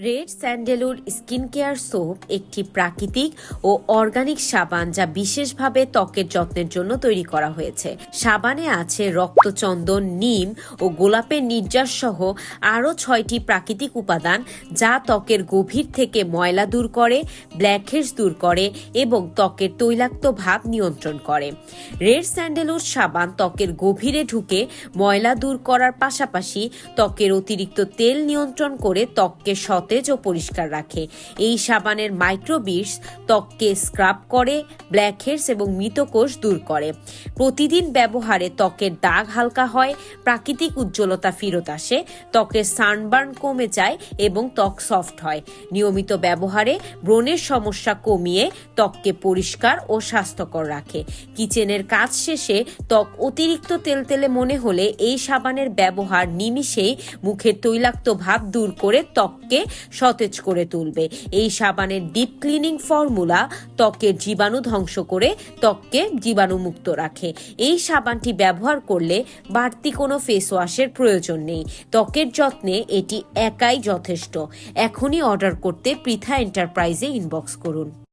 Red sandalwood skin care soap একটি প্রাকৃতিক ও organic সাবান যা বিশেষভাবে ত্বকের যত্নের জন্য তৈরি করা হয়েছে। সাবানে আছে রক্তচন্দন, নিম ও গোলাপের নির্যাস সহ আরও 6টি প্রাকৃতিক উপাদান যা ত্বকের গভীর থেকে ময়লা দূর করে, ব্ল্যাকহেডস দূর করে এবং ত্বকের তৈলাক্ত ভাব নিয়ন্ত্রণ করে। রেড স্যান্ডেলউড সাবান ত্বকের গভীরে ঢুকে ময়লা দূর করার পাশাপাশি ত্বকের অতিরিক্ত তেল নিয়ন্ত্রণ করে ত্বককে সতেজ ও পরিষ্কার রাখে। এই সাবানের মাইক্রোবিটস ত্বককে স্ক্রাব করে, ব্ল্যাকহেডস এবং মৃতকোষ দূর করে। প্রতিদিন ব্যবহারে ত্বকের দাগ হালকা হয়, প্রাকৃতিক উজ্জ্বলতা ফেরত আসে, ত্বকের সানবার্ন কমে যায় এবং ত্বক সফট হয়। নিয়মিত ব্যবহারে ব্রণের সমস্যা কমিয়ে ত্বককে পরিষ্কার ও স্বাস্থ্যকর রাখে। কিচেনের কাজ শেষে ত্বক অতিরিক্ত তেলতেলে মনে হলে এই সাবানের ব্যবহার নিমিষেই মুখের তৈলাক্ত ভাব দূর করে ত্বককে সতেজ করে তুলবে। এই সাবানের ডিপ ক্লিনিং ফর্মুলা ত্বকের জীবাণু ধ্বংস করে ত্বককে জীবাণুমুক্ত রাখে। এই সাবানটি ব্যবহার করলে বাড়তি কোনো ফেস ওয়াশের প্রয়োজন নেই। ত্বকের যত্নে এটি একাই যথেষ্ট। এখনই অর্ডার করতে পৃথা এন্টারপ্রাইজে ইনবক্স করুন।